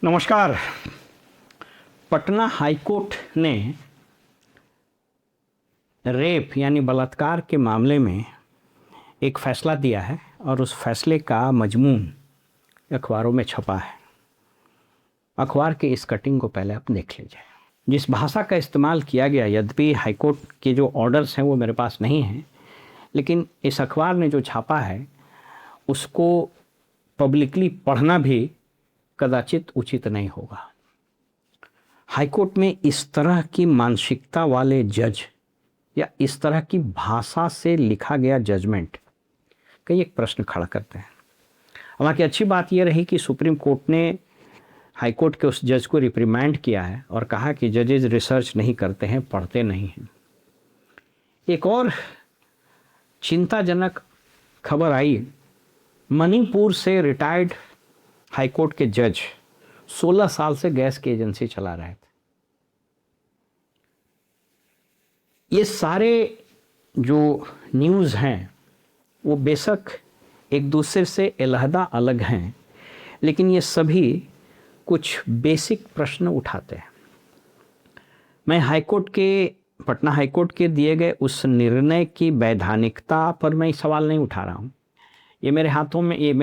नमस्कार। पटना हाईकोर्ट ने रेप यानी बलात्कार के मामले में एक फ़ैसला दिया है और उस फैसले का मजमून अखबारों में छपा है। अखबार के इस कटिंग को पहले आप देख लीजिए। जिस भाषा का इस्तेमाल किया गया, यद्यपि हाईकोर्ट के जो ऑर्डर्स हैं वो मेरे पास नहीं हैं, लेकिन इस अखबार ने जो छापा है उसको पब्लिकली पढ़ना भी कदाचित उचित नहीं होगा। हाईकोर्ट में इस तरह की मानसिकता वाले जज या इस तरह की भाषा से लिखा गया जजमेंट कई एक प्रश्न खड़ा करते हैं। हालांकि अच्छी बात यह रही कि सुप्रीम कोर्ट ने हाईकोर्ट के उस जज को रिप्रीमैंड किया है और कहा कि जजेज रिसर्च नहीं करते हैं, पढ़ते नहीं हैं। एक और चिंताजनक खबर आई, मणिपुर से रिटायर्ड हाईकोर्ट के जज 16 साल से गैस की एजेंसी चला रहे थे। ये सारे जो न्यूज़ हैं वो बेशक एक दूसरे से अलहदा अलग हैं, लेकिन ये सभी कुछ बेसिक प्रश्न उठाते हैं। मैं पटना हाईकोर्ट के दिए गए उस निर्णय की वैधानिकता पर मैं सवाल नहीं उठा रहा हूँ। ये मेरे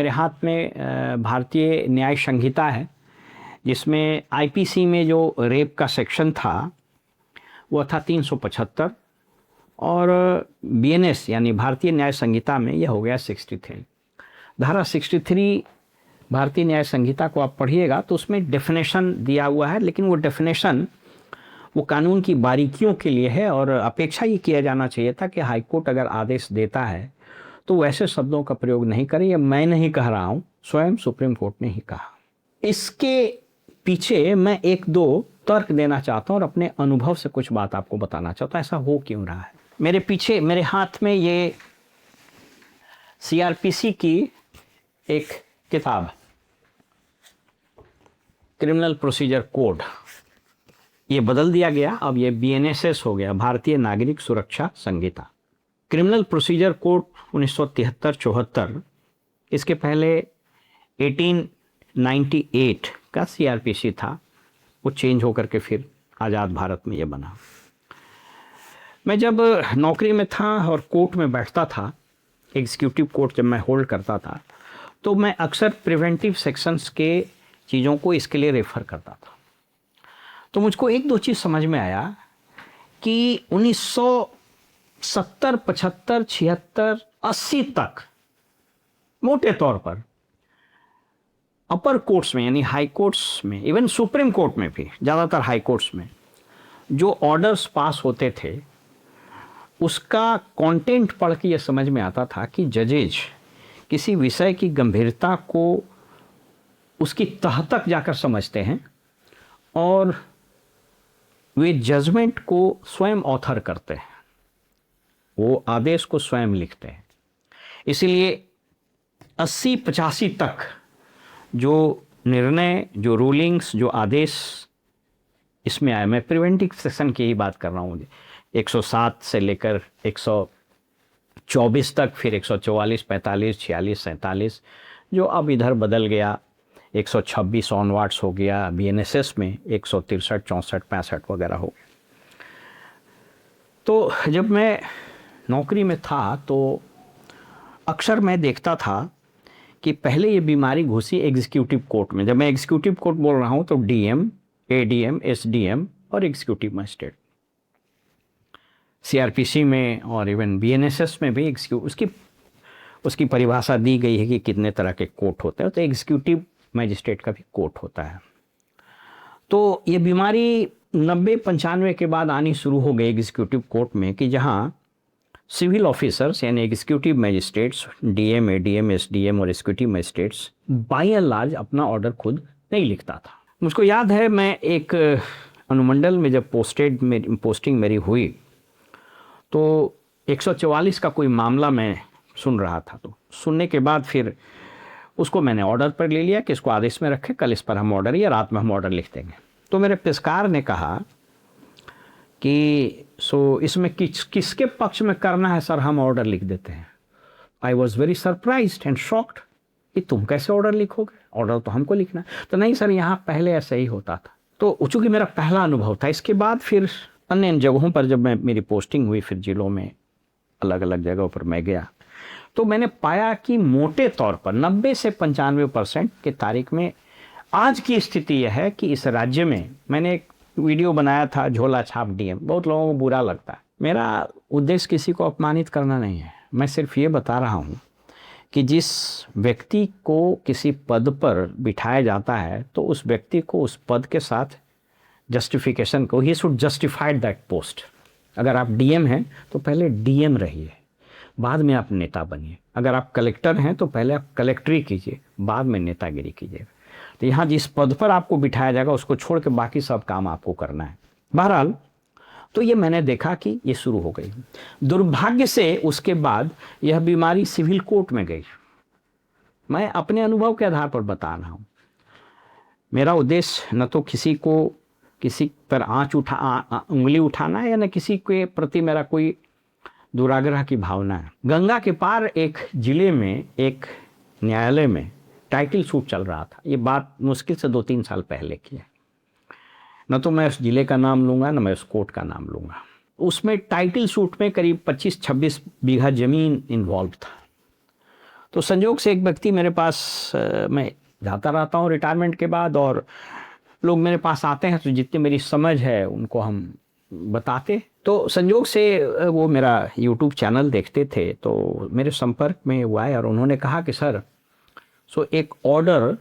हाथ में भारतीय न्याय संहिता है, जिसमें आईपीसी में जो रेप का सेक्शन था वो था 375 और बीएनएस यानी भारतीय न्याय संहिता में यह हो गया 63। धारा 63 भारतीय न्याय संहिता को आप पढ़िएगा तो उसमें डेफिनेशन दिया हुआ है, लेकिन वो डेफिनेशन वो कानून की बारीकियों के लिए है और अपेक्षा ये किया जाना चाहिए था कि हाईकोर्ट अगर आदेश देता है तो वैसे शब्दों का प्रयोग नहीं करें। ये मैं नहीं कह रहा हूँ, स्वयं सुप्रीम कोर्ट ने ही कहा। इसके पीछे मैं एक दो तर्क देना चाहता हूँ और अपने अनुभव से कुछ बात आपको बताना चाहता हूँ, ऐसा हो क्यों रहा है। मेरे हाथ में ये सीआरपीसी की एक किताब, क्रिमिनल प्रोसीजर कोड, ये बदल दिया गया, अब ये बीएनएसएस हो गया, भारतीय नागरिक सुरक्षा संहिता। क्रिमिनल प्रोसीजर कोड 1973-74, इसके पहले 1898 का सीआरपीसी था, वो चेंज होकर के फिर आज़ाद भारत में ये बना। मैं जब नौकरी में था और कोर्ट में बैठता था, एग्जीक्यूटिव कोर्ट जब मैं होल्ड करता था, तो मैं अक्सर प्रिवेंटिव सेक्शंस के चीज़ों को इसके लिए रेफ़र करता था। तो मुझको एक दो चीज़ समझ में आया कि 1970, 75, 76, 80 तक मोटे तौर पर अपर कोर्ट्स में यानी हाई कोर्ट्स में, इवन सुप्रीम कोर्ट में भी, ज़्यादातर हाई कोर्ट्स में जो ऑर्डर्स पास होते थे उसका कंटेंट पढ़ के ये समझ में आता था कि जजेज किसी विषय की गंभीरता को उसकी तह तक जाकर समझते हैं और वे जजमेंट को स्वयं ऑथर करते हैं, वो आदेश को स्वयं लिखते हैं। इसीलिए 80-85 तक जो निर्णय, जो रूलिंग्स, जो आदेश इसमें आए, मैं प्रिवेंटिव सेक्शन की ही बात कर रहा हूँ, 107 से लेकर 124 तक, फिर 144, 45, 46, 47, जो अब इधर बदल गया, 126 ऑनवर्ड्स हो गया, बीएनएसएस में 163, 64, 65 वगैरह हो गया। तो जब मैं नौकरी में था तो अक्सर मैं देखता था कि पहले ये बीमारी घुसी एग्जीक्यूटिव कोर्ट में। जब मैं एग्जीक्यूटिव कोर्ट बोल रहा हूँ तो डीएम, एडीएम, एसडीएम और एग्जीक्यूटिव मजिस्ट्रेट, सीआरपीसी में और इवन बीएनएसएस में भी उसकी परिभाषा दी गई है कि कितने तरह के कोर्ट होते हैं। तो एग्जीक्यूटिव मजिस्ट्रेट का भी कोर्ट होता है। तो ये बीमारी 90-95 के बाद आनी शुरू हो गई एग्जीक्यूटिव कोर्ट में, कि जहाँ सिविल ऑफिसर्स यानी executive magistrates, DM, ADM, SDM और executive magistrates by and large अपना ऑर्डर खुद नहीं लिखता था। मुझको याद है, मैं एक अनुमंडल में जब पोस्टिंग मेरी हुई तो 144 का कोई मामला मैं सुन रहा था। तो सुनने के बाद फिर उसको मैंने ऑर्डर पर ले लिया कि इसको आदेश में रखें, कल इस पर हम ऑर्डर या रात में हम ऑर्डर लिख देंगे। तो मेरे पेशकार ने कहा कि इसमें किसके पक्ष में करना है सर, हम ऑर्डर लिख देते हैं। I was very surprised and shocked कि तुम कैसे ऑर्डर लिखोगे, ऑर्डर तो हमको लिखना है। तो नहीं सर, यहाँ पहले ऐसा ही होता था। तो चूँकि मेरा पहला अनुभव था, इसके बाद फिर अन्य जगहों पर जब मेरी पोस्टिंग हुई, फिर जिलों में अलग अलग जगहों पर मैं गया, तो मैंने पाया कि मोटे तौर पर 90 से 95% के तारीख में आज की स्थिति यह है कि इस राज्य में, मैंने एक वीडियो बनाया था झोला छाप डीएम, बहुत लोगों को बुरा लगता है। मेरा उद्देश्य किसी को अपमानित करना नहीं है, मैं सिर्फ ये बता रहा हूँ कि जिस व्यक्ति को किसी पद पर बिठाया जाता है तो उस व्यक्ति को उस पद के साथ जस्टिफिकेशन को, he should justified that post. अगर आप डीएम हैं तो पहले डीएम रहिए, बाद में आप नेता बनिए। अगर आप कलेक्टर हैं तो पहले आप कलेक्टरी कीजिए, बाद में नेतागिरी कीजिए। तो यहाँ जिस पद पर आपको बिठाया जाएगा उसको छोड़ के बाकी सब काम आपको करना है। बहरहाल, तो ये मैंने देखा कि ये शुरू हो गई। दुर्भाग्य से उसके बाद यह बीमारी सिविल कोर्ट में गई। मैं अपने अनुभव के आधार पर बता रहा हूँ। मेरा उद्देश्य न तो किसी पर उंगली उठाना है, या न किसी के प्रति मेरा कोई दुराग्रह की भावना है। गंगा के पार एक जिले में एक न्यायालय में टाइटल सूट चल रहा था। ये बात मुश्किल से 2-3 साल पहले की है। न तो मैं उस जिले का नाम लूँगा, न मैं उस कोर्ट का नाम लूँगा। उसमें टाइटल सूट में करीब 25-26 बीघा ज़मीन इन्वॉल्व था। तो संयोग से एक व्यक्ति मेरे पास, मैं जाता रहता हूँ रिटायरमेंट के बाद, और लोग मेरे पास आते हैं तो जितनी मेरी समझ है उनको हम बताते। तो संयोग से वो मेरा यूट्यूब चैनल देखते थे, तो मेरे संपर्क में वो आए और उन्होंने कहा कि सर, एक ऑर्डर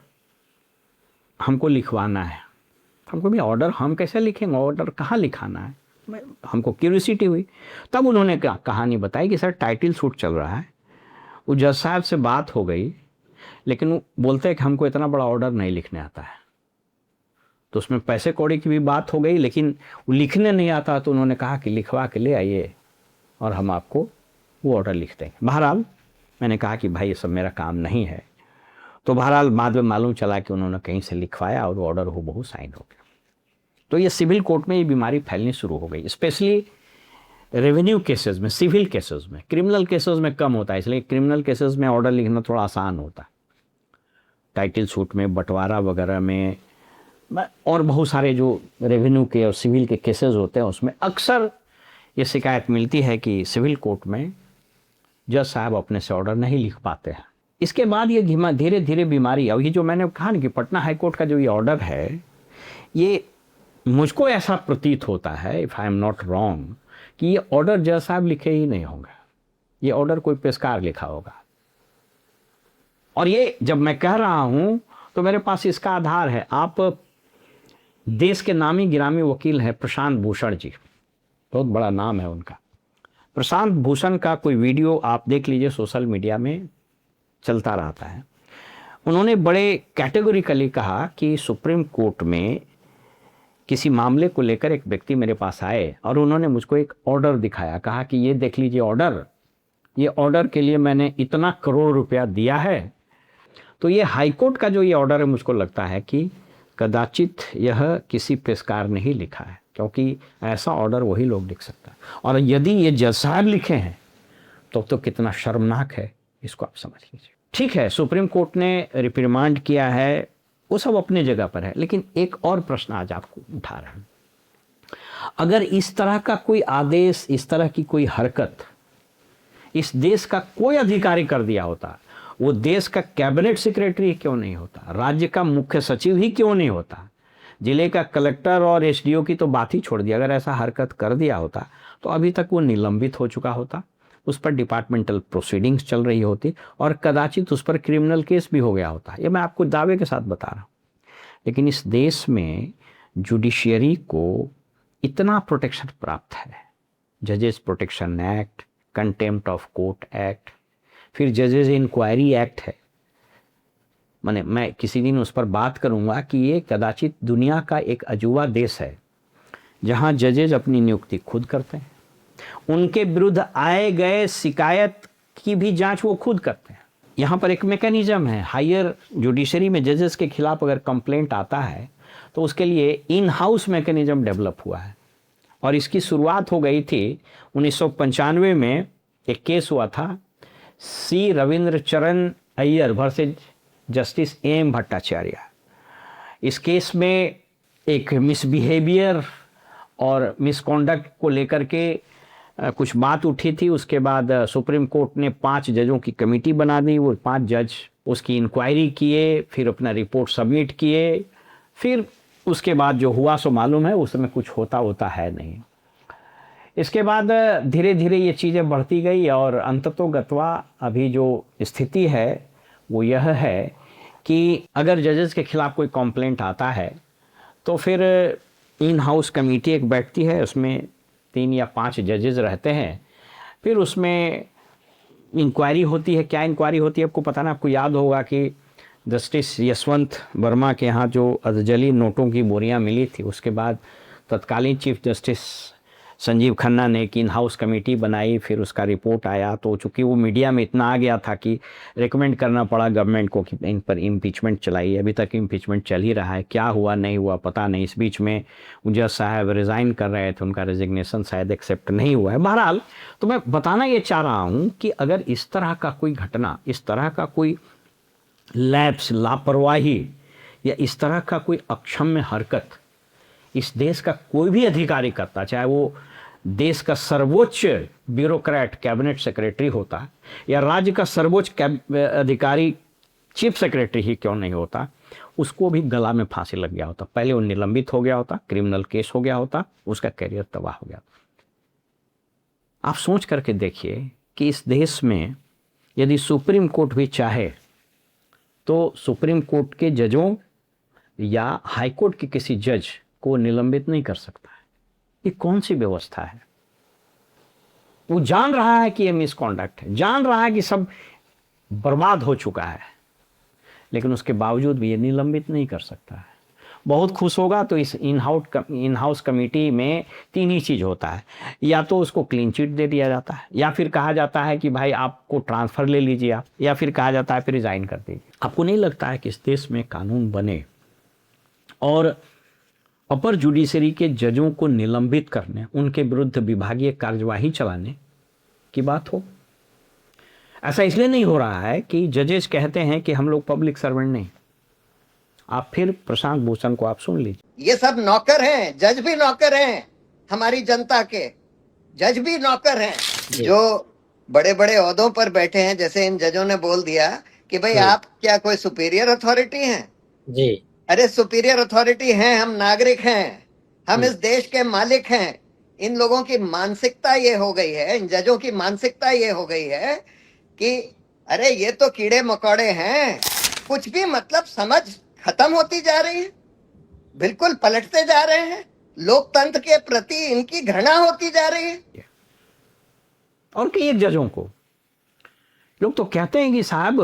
हमको लिखवाना है। हमको भी ऑर्डर हम कैसे लिखेंगे, ऑर्डर कहाँ लिखाना है। हमको क्यूरियोसिटी हुई। तब उन्होंने कहानी बताई कि सर टाइटल सूट चल रहा है, वो जज साहब से बात हो गई, लेकिन वो बोलते हैं कि हमको इतना बड़ा ऑर्डर नहीं लिखने आता है। तो उसमें पैसे कौड़ी की भी बात हो गई, लेकिन वो लिखने नहीं आता। तो उन्होंने कहा कि लिखवा के ले आइए और हम आपको वो ऑर्डर लिख देंगे। बहरहाल मैंने कहा कि भाई ये सब मेरा काम नहीं है। तो बहरहाल बाद में मालूम चला कि उन्होंने कहीं से लिखवाया और वो ऑर्डर हूबहू साइन हो गया। तो ये सिविल कोर्ट में ये बीमारी फैलनी शुरू हो गई, स्पेशली रेवेन्यू केसेस में। सिविल केसेस में, क्रिमिनल केसेस में कम होता है, इसलिए क्रिमिनल केसेस में ऑर्डर लिखना थोड़ा आसान होता है। टाइटल सूट में, बंटवारा वगैरह में, और बहुत सारे जो रेवेन्यू के और सिविल के केसेस होते हैं उसमें अक्सर ये शिकायत मिलती है कि सिविल कोर्ट में जज साहब अपने से ऑर्डर नहीं लिख पाते हैं। इसके बाद ये धीरे धीरे बीमारी, और ये जो मैंने कहा ना कि पटना हाई कोर्ट का जो ये ऑर्डर है, ये मुझको ऐसा प्रतीत होता है, if I am not wrong, कि ये ऑर्डर जज साहब लिखे ही नहीं होंगे, ये ऑर्डर कोई पेशकार लिखा होगा। और ये जब मैं कह रहा हूँ तो मेरे पास इसका आधार है। आप देश के नामी गिरामी वकील हैं प्रशांत भूषण जी, बहुत बड़ा नाम है उनका। प्रशांत भूषण का कोई वीडियो आप देख लीजिए, सोशल मीडिया में चलता रहता है। उन्होंने बड़े कैटेगोरिकली कहा कि सुप्रीम कोर्ट में किसी मामले को लेकर एक व्यक्ति मेरे पास आए और उन्होंने मुझको एक ऑर्डर दिखाया, कहा कि ये देख लीजिए ऑर्डर, ये ऑर्डर के लिए मैंने इतना करोड़ रुपया दिया है। तो ये हाई कोर्ट का जो ये ऑर्डर है, मुझको लगता है कि कदाचित यह किसी पेशकार ने ही लिखा है, क्योंकि ऐसा ऑर्डर वही लोग लिख सकता है। और यदि ये जज साहब लिखे हैं तो कितना शर्मनाक है, इसको आप समझ लीजिए। ठीक है, सुप्रीम कोर्ट ने रिप्रिमांड किया है, वो सब अपने जगह पर है, लेकिन एक और प्रश्न आज आपको उठा रहा हूँ। अगर इस तरह का कोई आदेश, इस तरह की कोई हरकत इस देश का कोई अधिकारी कर दिया होता, वो देश का कैबिनेट सेक्रेटरी क्यों नहीं होता, राज्य का मुख्य सचिव ही क्यों नहीं होता, जिले का कलेक्टर और एसडीओ की तो बात ही छोड़ दी, अगर ऐसा हरकत कर दिया होता तो अभी तक वो निलंबित हो चुका होता, उस पर डिपार्टमेंटल प्रोसीडिंग्स चल रही होती और कदाचित उस पर क्रिमिनल केस भी हो गया होता। ये मैं आपको दावे के साथ बता रहा हूँ। लेकिन इस देश में जुडिशियरी को इतना प्रोटेक्शन प्राप्त है, जजेस protection act, contempt of court act, फिर जजेस इंक्वायरी एक्ट है। मैं किसी दिन उस पर बात करूंगा कि ये कदाचित दुनिया का एक अजूबा देश है जहां जजेस अपनी नियुक्ति खुद करते हैं, उनके विरुद्ध आए गए शिकायत की भी जांच वो खुद करते हैं। यहाँ पर एक मैकेनिज्म है, हायर जुडिशरी में जजेस के खिलाफ अगर कंप्लेंट आता है तो उसके लिए इन हाउस मैकेनिज्म डेवलप हुआ है। और इसकी शुरुआत हो गई थी 1995 में, एक केस हुआ था C Ravindra Charan Iyer versus justice M Bhattacharya. इस केस में एक मिसबिहेवियर और मिसकॉन्डक्ट को लेकर के कुछ बात उठी थी। उसके बाद सुप्रीम कोर्ट ने 5 जजों की कमेटी बना दी। वो 5 जज उसकी इंक्वायरी किए, फिर अपना रिपोर्ट सबमिट किए, फिर उसके बाद जो हुआ सो मालूम है, उसमें कुछ होता है नहीं। इसके बाद धीरे धीरे ये चीज़ें बढ़ती गई और अंततोगत्वा अभी जो स्थिति है वो यह है कि अगर जजेस के खिलाफ कोई कंप्लेंट आता है तो फिर इन हाउस कमेटी एक बैठती है, उसमें 3 या 5 जजेस रहते हैं। फिर उसमें इंक्वायरी होती है। क्या इंक्वायरी होती है आपको पता ना? आपको याद होगा कि जस्टिस यशवंत वर्मा के यहाँ जो अधजली नोटों की बोरियां मिली थी, उसके बाद तत्कालीन चीफ जस्टिस संजीव खन्ना ने एक इन हाउस कमेटी बनाई। फिर उसका रिपोर्ट आया तो चूँकि वो मीडिया में इतना आ गया था कि रिकमेंड करना पड़ा गवर्नमेंट को कि इन पर इम्पीचमेंट चलाइए। अभी तक इम्पीचमेंट चल ही रहा है, क्या हुआ नहीं हुआ पता नहीं। इस बीच में जज साहब रिज़ाइन कर रहे थे, उनका रेजिग्नेशन शायद एक्सेप्ट नहीं हुआ है। बहरहाल तो मैं बताना ये चाह रहा हूँ कि अगर इस तरह का कोई घटना, इस तरह का कोई लैप्स, लापरवाही या इस तरह का कोई अक्षम्य हरकत इस देश का कोई भी अधिकारी करता, चाहे वो देश का सर्वोच्च ब्यूरोक्रेट कैबिनेट सेक्रेटरी होता या राज्य का सर्वोच्च अधिकारी चीफ सेक्रेटरी ही क्यों नहीं होता, उसको भी गला में फांसी लग गया होता। पहले वो निलंबित हो गया होता, क्रिमिनल केस हो गया होता, उसका करियर तबाह हो गया। आप सोच करके देखिए कि इस देश में यदि सुप्रीम कोर्ट भी चाहे तो सुप्रीम कोर्ट के जजों या हाई कोर्ट के किसी जज को निलंबित नहीं कर सकता है। ये कौन सी व्यवस्था है? वो जान रहा है कि ये मिसकॉन्डक्ट है, जान रहा है कि सब बर्बाद हो चुका है, लेकिन उसके बावजूद भी ये निलंबित नहीं कर सकता है। बहुत खुश होगा तो इस इन हाउस कमेटी में 3 ही चीज़ होता है, या तो उसको क्लीन चिट दे दिया जाता है, या फिर कहा जाता है कि भाई आपको ट्रांसफ़र ले लीजिए आप, या फिर कहा जाता है फिर रिज़ाइन कर दीजिए। आपको नहीं लगता है कि इस देश में कानून बने और अपर जुडिशरी के जजों को निलंबित करने, उनके विरुद्ध विभागीय कार्यवाही चलाने की बात हो? ऐसा इसलिए नहीं हो रहा है कि जजेस कहते हैं कि हम लोग पब्लिक सर्वेंट नहीं। आप फिर प्रशांत भूषण को आप सुन लीजिए। ये सब नौकर हैं, जज भी नौकर हैं, हमारी जनता के जज भी नौकर हैं जो बड़े बड़े ओहदों पर बैठे हैं। जैसे इन जजों ने बोल दिया कि भाई आप क्या कोई सुपीरियर अथॉरिटी हैं? जी, अरे सुपीरियर अथॉरिटी हैं, हम नागरिक हैं, हम इस देश के मालिक हैं। इन लोगों की मानसिकता ये हो गई है, इन जजों की मानसिकता ये हो गई है कि अरे ये तो कीड़े मकोड़े हैं, कुछ भी मतलब समझ खत्म होती जा रही है, बिल्कुल पलटते जा रहे हैं, लोकतंत्र के प्रति इनकी घृणा होती जा रही है। और कई एक जजों को लोग तो कहते हैं कि साहब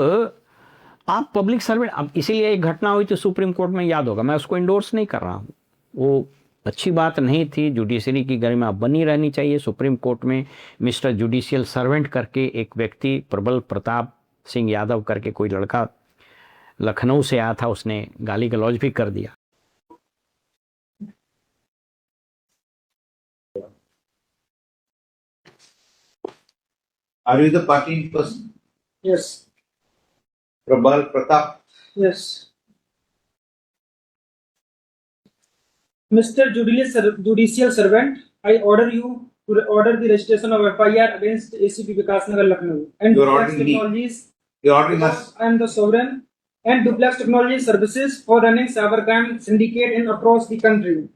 आप पब्लिक सर्वेंट। अब इसीलिए एक घटना हुई तो सुप्रीम कोर्ट में, याद होगा, मैं उसको इंडोर्स नहीं कर रहा हूँ, वो अच्छी बात नहीं थी। जुडिशरी की गरिमा बनी रहनी चाहिए। सुप्रीम कोर्ट में मिस्टर जुडिशियल सर्वेंट करके एक व्यक्ति, प्रबल प्रताप सिंह यादव करके कोई लड़का लखनऊ से आया था, उसने गाली गलौज भी कर दिया। Are you the party person? Yes. Prabal Pratap. Yes. Mr. Judicial Servant, I order you to order the registration of FIR against ACP Vikas Nagar Lucknow and You're Duplex ordering me. Technologies. You're ordering us. I am the sovereign and Duplex Technology Services for running cybercrime syndicate in across the country.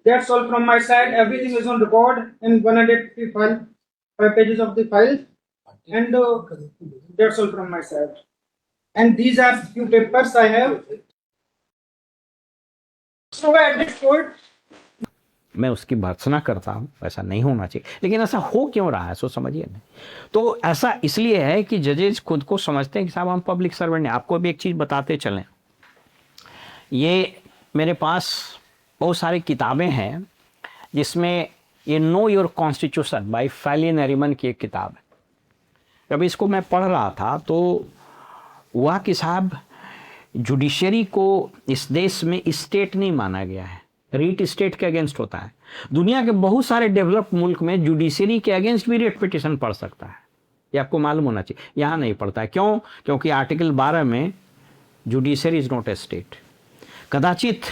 That's all from my side. Everything is on record in 150 file, 5 pages of the file, and that's all from my side. And these are few papers I have. So at this point, मैं उसकी भर्त्सना करता हूँ, ऐसा नहीं होना चाहिए, लेकिन ऐसा हो क्यों रहा है सो समझिए नहीं। तो ऐसा इसलिए है कि जजेस खुद को समझते हैं कि साहब हम पब्लिक सर्वेंट हैं। आपको भी एक चीज़ बताते चलें, ये मेरे पास बहुत सारी किताबें हैं जिसमें ये नो योर कॉन्स्टिट्यूशन बाय फैली नरीमन की एक किताब है। जब इसको मैं पढ़ रहा था तो हुआ कि साहब जुडिशरी को इस देश में स्टेट नहीं माना गया है, रीट स्टेट के अगेंस्ट होता है। दुनिया के बहुत सारे डेवलप्ड मुल्क में जुडिशरी के अगेंस्ट भी रीट पिटिशन पढ़ सकता है, ये आपको मालूम होना चाहिए। यहाँ नहीं पढ़ता है। क्यों? क्योंकि आर्टिकल 12 में judiciary is not a state. कदाचित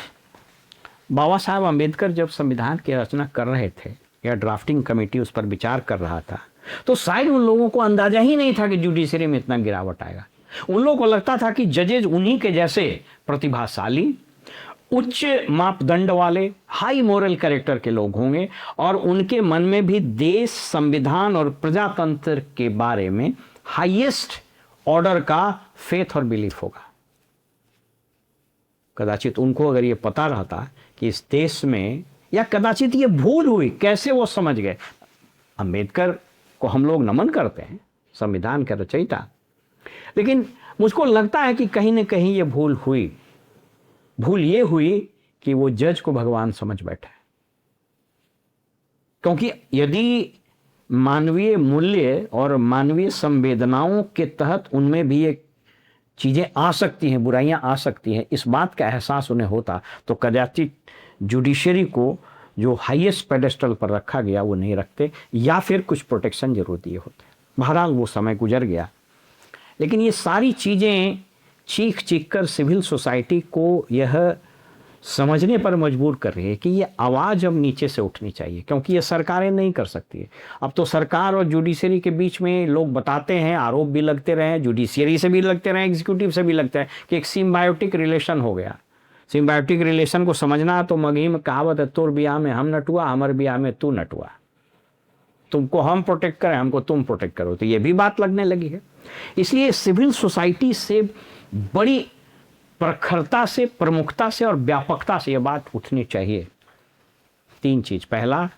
बाबा साहब अम्बेडकर जब संविधान की रचना कर रहे थे या ड्राफ्टिंग कमेटी उस पर विचार कर रहा था, तो शायद उन लोगों को अंदाजा ही नहीं था कि जुडिशरी में इतना गिरावट आएगा। उन लोगों को लगता था कि जजेज उन्हीं के जैसे प्रतिभाशाली, उच्च मापदंड वाले, हाई मोरल कैरेक्टर के लोग होंगे और उनके मन में भी देश, संविधान और प्रजातंत्र के बारे में हाईएस्ट ऑर्डर का फेथ और बिलीफ होगा। कदाचित उनको अगर ये पता रहता कि इस देश में, या कदाचित ये भूल हुई, कैसे वो समझ गए। अंबेडकर को हम लोग नमन करते हैं, संविधान का रचयिता, लेकिन मुझको लगता है कि कहीं ना कहीं ये भूल हुई। भूल ये हुई कि वो जज को भगवान समझ बैठा है। क्योंकि यदि मानवीय मूल्य और मानवीय संवेदनाओं के तहत उनमें भी एक चीज़ें आ सकती हैं, बुराइयां आ सकती हैं, इस बात का एहसास उन्हें होता, तो कदाचित जुडिशरी को जो हाईएस्ट पेडेस्टल पर रखा गया वो नहीं रखते, या फिर कुछ प्रोटेक्शन जरूर दिए होते। बहरहाल वो समय गुजर गया, लेकिन ये सारी चीज़ें चीख चीख कर सिविल सोसाइटी को यह समझने पर मजबूर कर रही है कि ये आवाज़ अब नीचे से उठनी चाहिए, क्योंकि ये सरकारें नहीं कर सकती है। अब तो सरकार और जुडिशरी के बीच में लोग बताते हैं, आरोप भी लगते रहे, जुडिशरी से भी लगते रहे, एग्जीक्यूटिव से भी लगता है कि एक सिम्बायोटिक रिलेशन हो गया। सिम्बायोटिक रिलेशन को समझना तो मगही में कहावत है, तोर बियाह में हम नटुआ, हमारे बियाह में तू नटुआ, तुमको हम प्रोटेक्ट करें, हमको तुम प्रोटेक्ट करो, तो ये भी बात लगने लगी है। इसलिए सिविल सोसाइटी से बड़ी प्रखरता से, प्रमुखता से और व्यापकता से यह बात उठनी चाहिए। 3 चीज़। पहला,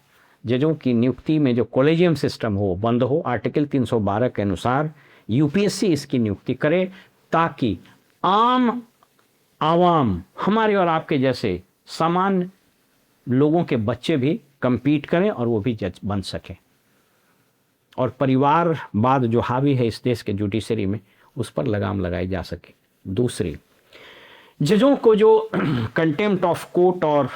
जजों की नियुक्ति में जो कॉलेजियम सिस्टम हो बंद हो। आर्टिकल 312 के अनुसार यूपीएससी इसकी नियुक्ति करे, ताकि आम आवाम, हमारे और आपके जैसे सामान्य लोगों के बच्चे भी compete करें और वो भी जज बन सकें, और परिवारवाद जो हावी है इस देश के जुडिशरी में, उस पर लगाम लगाई जा सके। दूसरी, जजों को जो कंटेम्प्ट ऑफ कोर्ट और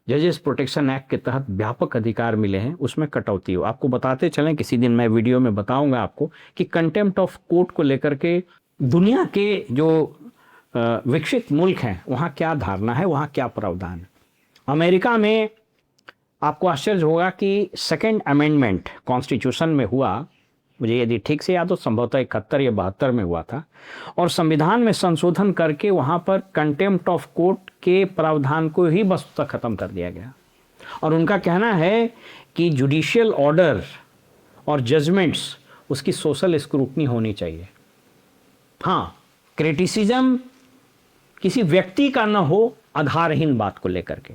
जजेस प्रोटेक्शन एक्ट के तहत व्यापक अधिकार मिले हैं, उसमें कटौती हो। आपको बताते चलें, किसी दिन मैं वीडियो में बताऊंगा आपको कि कंटेम्प्ट ऑफ कोर्ट को लेकर के दुनिया के जो विकसित मुल्क हैं वहाँ क्या धारणा है, वहाँ क्या प्रावधान है। अमेरिका में आपको आश्चर्य होगा कि 2nd अमेंडमेंट कॉन्स्टिट्यूशन में हुआ, मुझे यदि ठीक से याद हो संभवतः 71 या 72 में हुआ था, और संविधान में संशोधन करके वहाँ पर कंटेम्प्ट ऑफ कोर्ट के प्रावधान को ही बस तक ख़त्म कर दिया गया। और उनका कहना है कि जुडिशियल ऑर्डर और जजमेंट्स, उसकी सोशल स्क्रूटनी होनी चाहिए। हाँ, क्रिटिसिज्म किसी व्यक्ति का न हो आधारहीन बात को लेकर के,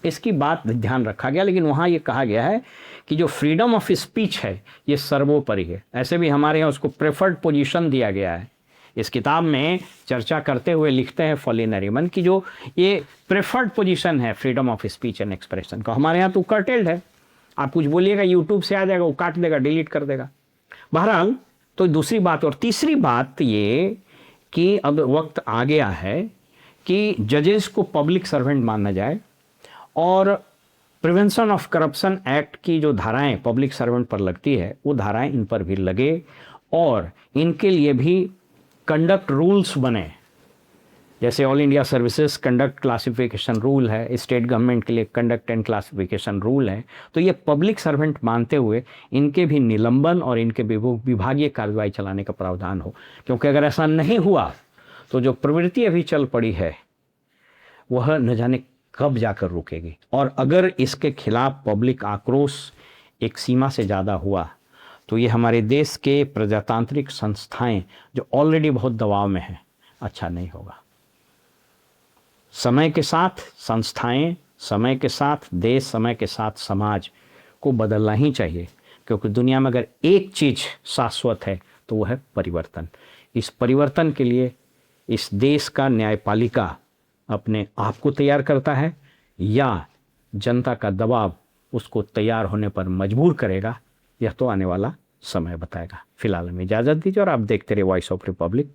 इसकी बात ध्यान रखा गया। लेकिन वहाँ ये कहा गया है कि जो फ्रीडम ऑफ स्पीच है ये सर्वोपरि है। ऐसे भी हमारे यहाँ उसको प्रेफर्ड पोजीशन दिया गया है। इस किताब में चर्चा करते हुए लिखते हैं फॉलिन नरीमन की जो ये प्रेफर्ड पोजीशन है freedom of speech and expression का, हमारे यहाँ तो कर्टेल्ड है। आप कुछ बोलिएगा यूट्यूब से आ जाएगा, वो काट देगा, डिलीट कर देगा। बहरहाल, तो दूसरी बात। और तीसरी बात ये कि अब वक्त आ गया है कि जजेस को पब्लिक सर्वेंट माना जाए, और प्रिवेंशन ऑफ करप्शन एक्ट की जो धाराएं पब्लिक सर्वेंट पर लगती है वो धाराएं इन पर भी लगे, और इनके लिए भी कंडक्ट रूल्स बने। जैसे all India services conduct classification rule है, स्टेट गवर्नमेंट के लिए कंडक्ट एंड क्लासिफिकेशन रूल है, तो ये पब्लिक सर्वेंट मानते हुए इनके भी निलंबन और इनके विभागीय कार्रवाई चलाने का प्रावधान हो। क्योंकि अगर ऐसा नहीं हुआ तो जो प्रवृत्ति अभी चल पड़ी है वह न जाने कब जाकर रुकेगी। और अगर इसके खिलाफ पब्लिक आक्रोश एक सीमा से ज़्यादा हुआ तो ये हमारे देश के प्रजातांत्रिक संस्थाएं जो ऑलरेडी बहुत दबाव में हैं, अच्छा नहीं होगा। समय के साथ संस्थाएं, समय के साथ देश, समय के साथ समाज को बदलना ही चाहिए, क्योंकि दुनिया में अगर एक चीज़ शाश्वत है तो वह है परिवर्तन। इस परिवर्तन के लिए इस देश का न्यायपालिका अपने आप को तैयार करता है या जनता का दबाव उसको तैयार होने पर मजबूर करेगा, यह तो आने वाला समय बताएगा। फिलहाल हमें इजाज़त दीजिए और आप देखते रहिए वॉइस ऑफ रिपब्लिक।